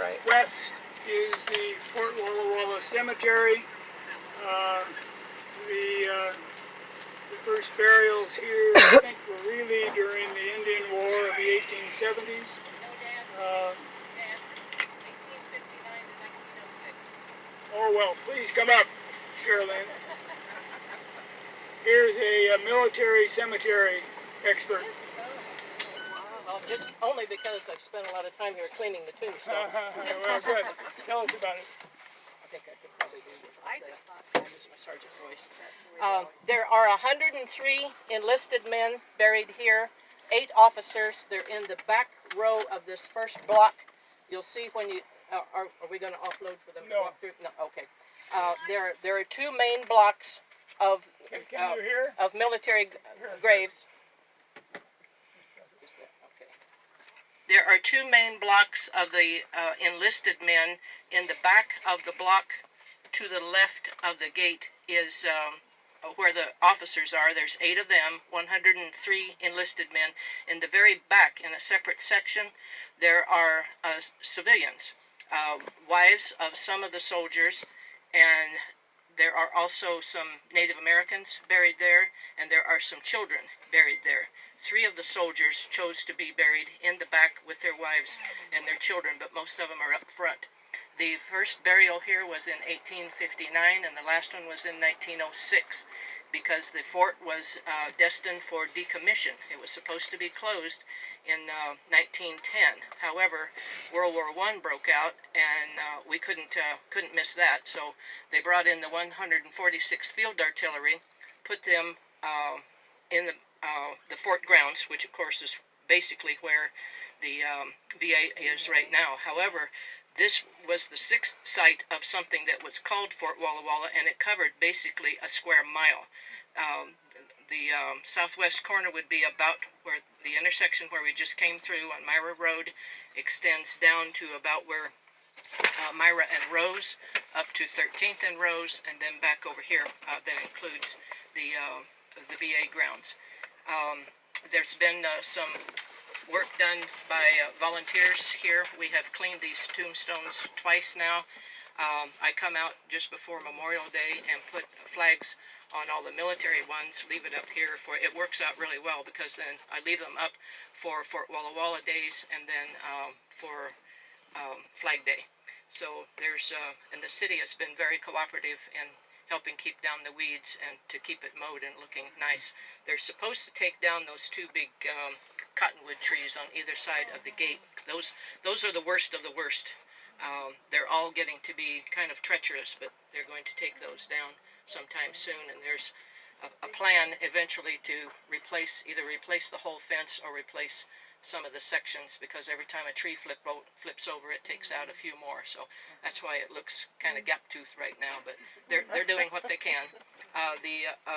Right. West is the Fort Walla Cemetery. The first burials here, I think, were really during the Indian War of the 1870s. Oh, well, please come up, Sherilyn. Here's a military cemetery expert. Well, just only because I've spent a lot of time here cleaning the tombstones. Well, good. Tell us about it. I think I could probably do this. I just thought I use my sergeant voice. There are 103 enlisted men buried here, 8 officers. They're in the back row of this first block. You'll see when you are we going to offload for them to walk through? No. Okay. There are 2 main blocks of military graves. There are 2 main blocks of the enlisted men. In the back of the block to the left of the gate is where the officers are. There's 8 of them, 103 enlisted men. In the very back, in a separate section, there are civilians, wives of some of the soldiers, and there are also some Native Americans buried there, and there are some children buried there. 3 of the soldiers chose to be buried in the back with their wives and their children, but most of them are up front. The first burial here was in 1859, and the last one was in 1906, because the fort was destined for decommission. It was supposed to be closed in 1910. However, World War I broke out, and we couldn't miss that. So they brought in the 146th Field Artillery, put them in the fort grounds, which of course is basically where the VA is right now. However, this was the 6th site of something that was called Fort Walla Walla, and it covered basically a square mile. The southwest corner would be about where the intersection where we just came through on Myra Road extends down to about where Myra and Rose, up to 13th and Rose, and then back over here. That includes the VA grounds. There's been some work done by volunteers here. We have cleaned these tombstones twice now. I come out just before Memorial Day and put flags on all the military ones, leave it up here for, it works out really well, because then I leave them up for Fort Walla Walla days and then for Flag Day. So there's, and the city has been very cooperative in helping keep down the weeds and to keep it mowed and looking nice. They're supposed to take down those 2 big cottonwood trees on either side of the gate. Those are the worst of the worst. They're all getting to be kind of treacherous, but they're going to take those down sometime soon, and there's a plan eventually to either replace the whole fence or replace some of the sections, because every time a tree flips over, it takes out a few more. So that's why it looks kind of gap-toothed right now, but they're doing what they can.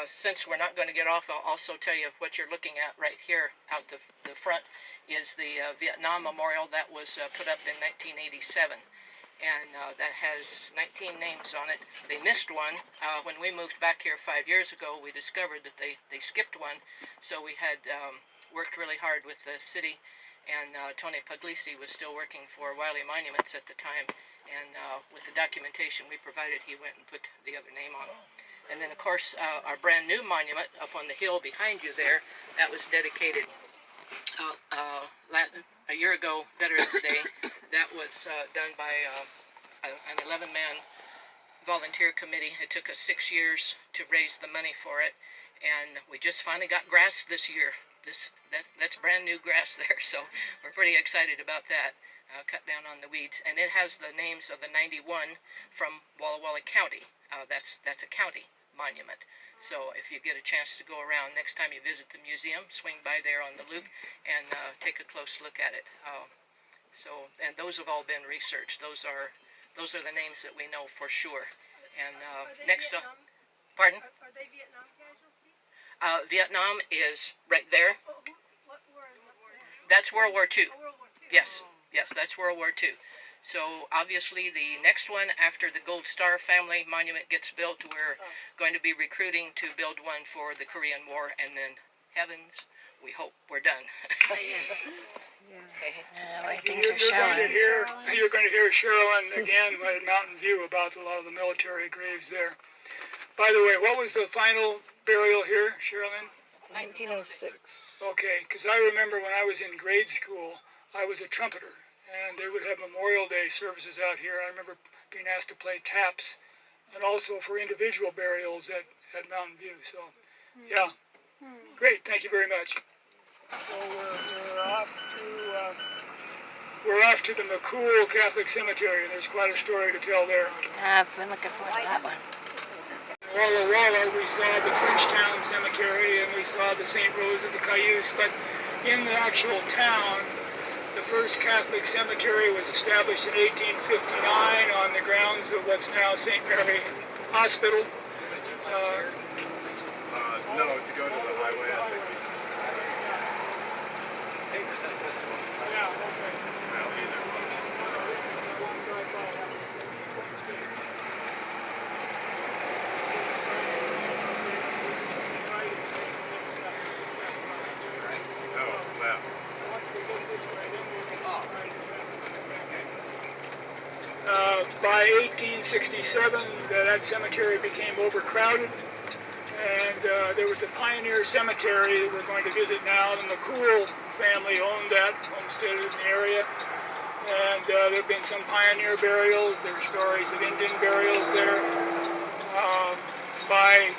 Since we're not going to get off, I'll also tell you what you're looking at right here out the front is the Vietnam Memorial that was put up in 1987. And that has 19 names on it. They missed one. When we moved back here 5 years ago, we discovered that they skipped one. So we had worked really hard with the city, and Tony Puglisi was still working for Wiley Monuments at the time. And with the documentation we provided, he went and put the other name on it. And then, of course, our brand new monument up on the hill behind you there, that was dedicated a year ago, Veterans Day. That was done by an 11-man volunteer committee. It took us 6 years to raise the money for it, and we just finally got grass this year. That's brand new grass there, so we're pretty excited about that. Cut down on the weeds, and it has the names of the 91 from Walla Walla County. That's a county monument. So if you get a chance to go around, next time you visit the museum, swing by there on the loop and take a close look at it. And those have all been researched. Those are the names that we know for sure. And next up, pardon? Are they Vietnam casualties? Vietnam is right there. What war is that? That's World War II. Oh, World War II. Yes, that's World War II. So obviously the next one after the Gold Star family monument gets built, we're going to be recruiting to build one for the Korean War, and then heavens, we hope we're done. Okay. You're going to hear Sherilyn again at Mountain View about a lot of the military graves there. By the way, what was the final burial here, Sherilyn? 1906. Okay, because I remember when I was in grade school, I was a trumpeter, and they would have Memorial Day services out here. I remember being asked to play taps, and also for individual burials at Mountain View. So, yeah, great. Thank you very much. So we're off to the McCool Catholic Cemetery, and there's quite a story to tell there. I've been looking for that one. Walla, we saw the Frenchtown Cemetery, and we saw the St. Rose of the Cayuse, but in the actual town, the first Catholic cemetery was established in 1859 on the grounds of what's now St. Mary Hospital. No, to go to the highway, I think it's... Paper says this one. Yeah, okay. Well, either one. This is the one right by Street. Oh, left. Once we get this way, then we'll get right. By 1867, that cemetery became overcrowded, and there was a pioneer cemetery that we're going to visit now. The McCool family owned that, homesteaded in the area, and there have been some pioneer burials. There are stories of Indian burials there. I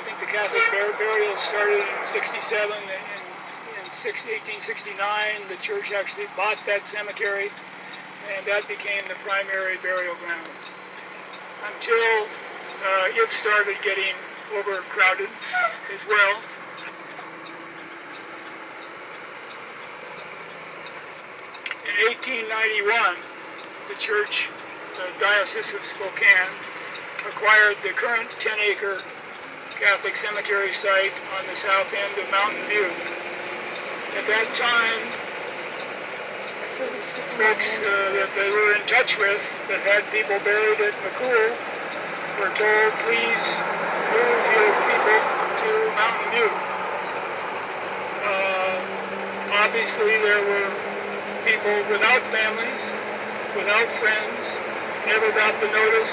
think the Catholic burials started in 67. In 1869, the church actually bought that cemetery, and that became the primary burial ground until it started getting overcrowded as well. In 1891, the church, the Diocese of Spokane, acquired the current 10-acre Catholic cemetery site on the south end of Mountain View. At that time, folks that they were in touch with that had people buried at McCool were told, please move your people to Mountain View. Obviously, there were people without families, without friends, never got the notice,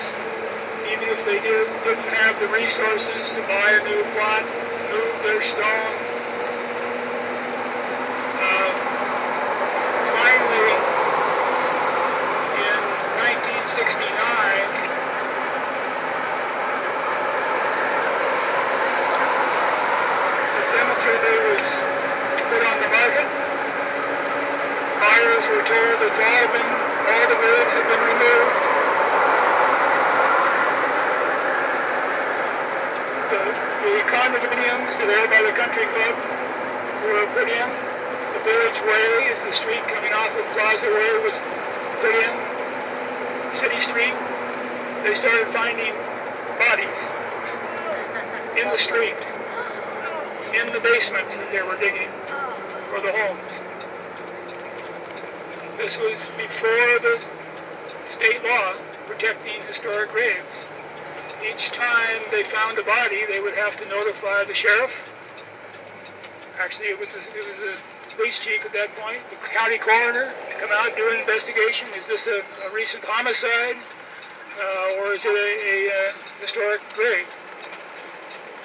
even if they didn't have the resources to buy a new plot, move their stone. Finally, in 1969, the cemetery was put on the market. Buyers were told all the graves have been removed. The condominiums that are by the country club were put in. The village way is the street coming off of Plaza Way was put in. City Street, they started finding bodies in the street, in the basements that they were digging for the homes. This was before the state law protecting historic graves. Each time they found a body, they would have to notify the sheriff. Actually, it was the police chief at that point, the county coroner, to come out and do an investigation. Is this a recent homicide, or is it a historic grave?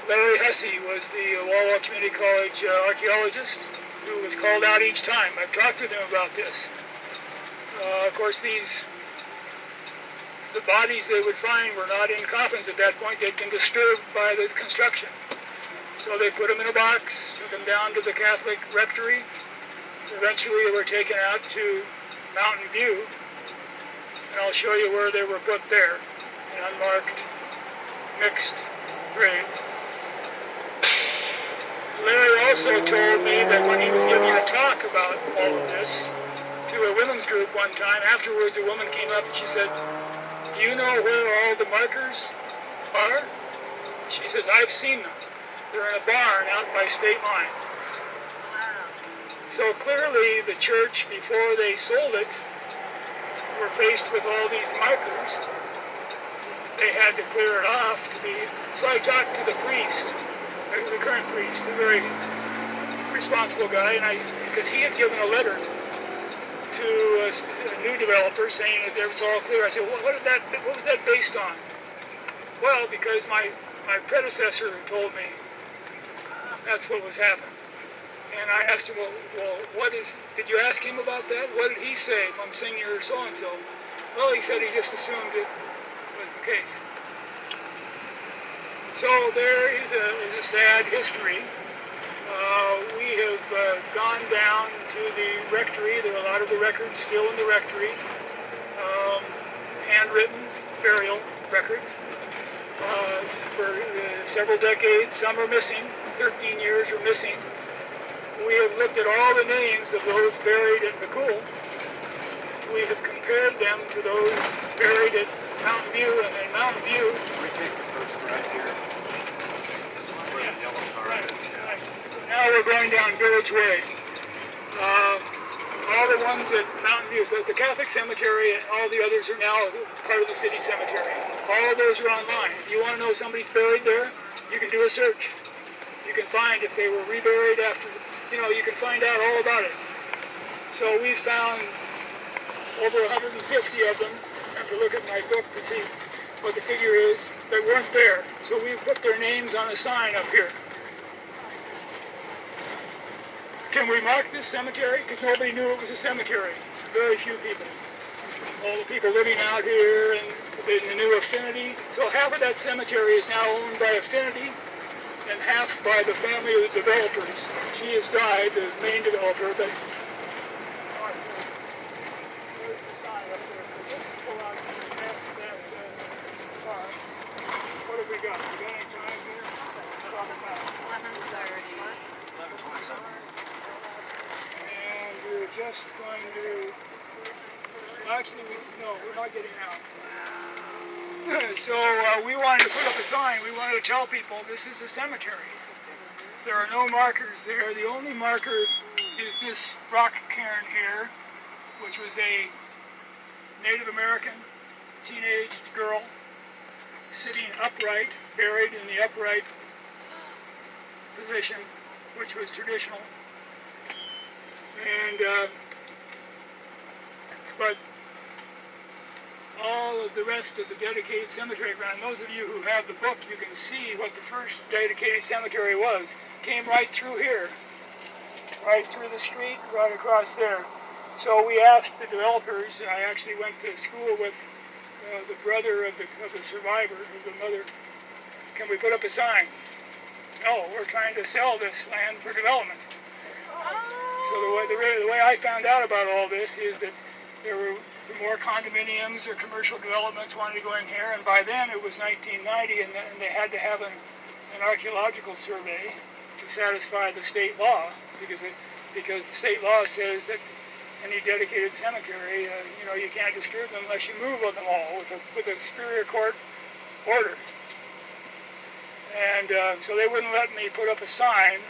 Larry Hussey was the Walla Community College archaeologist who was called out each time. I've talked with him about this. Of course, the bodies they would find were not in coffins at that point. They'd been disturbed by the construction. So they put them in a box, took them down to the Catholic rectory. Eventually they were taken out to Mountain View, and I'll show you where they were put there, in unmarked, mixed graves. Larry also told me that when he was giving a talk about all of this to a women's group one time, afterwards a woman came up and she said, do you know where all the markers are? She says, I've seen them. They're in a barn out by state line. So clearly the church, before they sold it, were faced with all these markers. They had to clear it off to be... So I talked to the priest, the current priest, a very responsible guy, and because he had given a letter to a new developer saying that it was all clear. I said, well, what was that based on? Well, because my predecessor told me that's what was happening. And I asked him, well, did you ask him about that? What did he say from Senior so-and-so? Well, he said he just assumed it was the case. So there is a sad history. We have gone down to the rectory. There are a lot of the records still in the rectory. Handwritten burial records. For several decades, some are missing. 13 years are missing. We have looked at all the names of those buried at McCool. We have compared them to those buried at Mountain View, and in Mountain View... Can we take the first right here? This is where the yellow car is. Yeah. Right. Now we're going down Village Way. All the ones at Mountain View, the Catholic Cemetery, and all the others are now part of the city cemetery. All of those are online. If you want to know somebody's buried there, you can do a search. You can find if they were reburied after... you can find out all about it. So we found over 150 of them. I have to look at my book to see what the figure is. They weren't there. So we put their names on a sign up here. Can we mark this cemetery? Because nobody knew it was a cemetery. Very few people. All the people living out here and the new Affinity. So half of that cemetery is now owned by Affinity, and half by the family of the developers. She has died, the main developer, but... There's the sign up there, so just pull out that car. What have we got? We got any time here? Talk about 11:30. and we're just going to... Actually, no, we're not getting out. So we wanted to put up a sign. We wanted to tell people this is a cemetery. There are no markers there. The only marker is this rock cairn here, which was a Native American teenage girl sitting upright, buried in the upright position, which was traditional. And but all of the rest of the dedicated cemetery ground, those of you who have the book, you can see what the first dedicated cemetery was. Came right through here, right through the street, right across there. So we asked the developers, I actually went to school with the brother of the survivor, of the mother, can we put up a sign? No, we're trying to sell this land for development. So the way I found out about all this is that there were more condominiums or commercial developments wanted to go in here, and by then it was 1990, and they had to have an archaeological survey to satisfy the state law, because the state law says that any dedicated cemetery, you can't disturb them unless you move them all with a Superior Court order. And so they wouldn't let me put up a sign,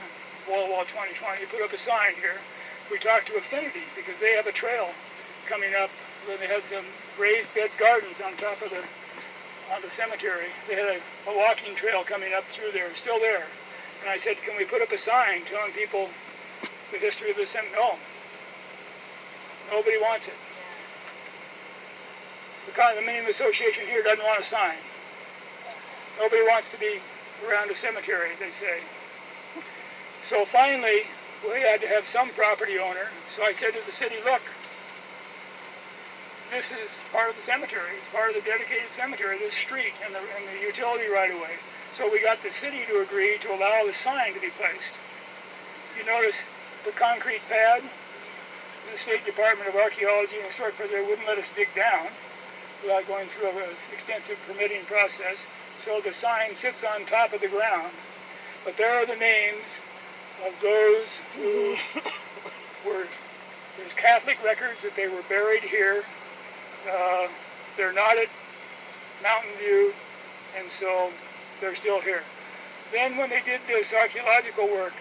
Walla 2020, put up a sign here. We talked to Affinity because they have a trail coming up where they had some raised bed gardens on top of the cemetery. They had a walking trail coming up through there, still there. And I said, can we put up a sign telling people the history of the cemetery? No. Nobody wants it. The condominium association here doesn't want a sign. Nobody wants to be around a cemetery, they say. So finally, we had to have some property owner. So I said to the city, look, this is part of the cemetery. It's part of the dedicated cemetery, this street and the utility right-of-way. So we got the city to agree to allow the sign to be placed. You notice the concrete pad? The State Department of Archaeology and Historic Preservation wouldn't let us dig down without going through an extensive permitting process. So the sign sits on top of the ground. But there are the names of those who were, there's Catholic records that they were buried here. They're not at Mountain View, and so they're still here. Then when they did this archaeological work,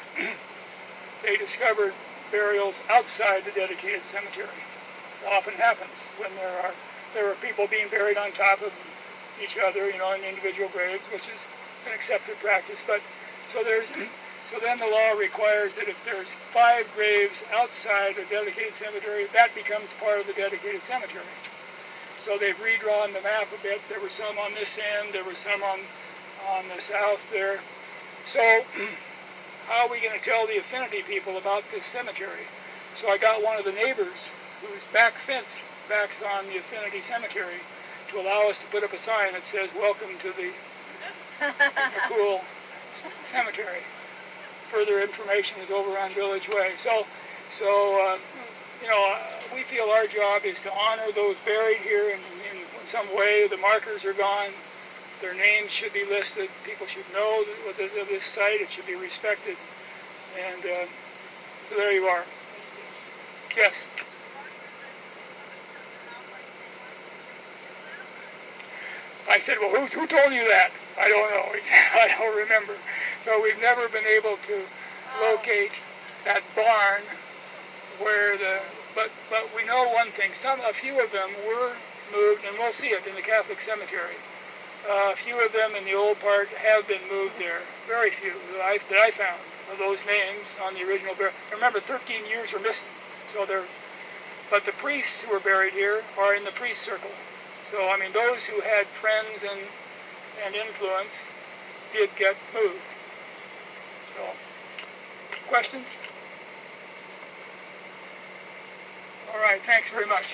they discovered burials outside the dedicated cemetery. It often happens when there are people being buried on top of each other, in individual graves, which is an accepted practice. But so So then the law requires that if there's 5 graves outside a dedicated cemetery, that becomes part of the dedicated cemetery. So they've redrawn the map a bit. There were some on this end, there were some on the south there. So how are we going to tell the affinity people about this cemetery? So I got one of the neighbors whose back fence backs on the affinity cemetery to allow us to put up a sign that says, "Welcome to the McCool Cemetery." Further information is over on Village Way. So we feel our job is to honor those buried here in some way. The markers are gone. Their names should be listed. People should know of this site. It should be respected. And so there you are. Yes? I said, well, who told you that? I don't know. He said, I don't remember. So we've never been able to locate that barn where but we know one thing. A few of them were moved, and we'll see it in the Catholic cemetery. A few of them in the old part have been moved there. Very few that I found of those names on the original burial. Remember, 13 years are missing. So but the priests who are buried here are in the priest circle. So I mean, those who had friends and influence did get moved. So, questions? All right, thanks very much.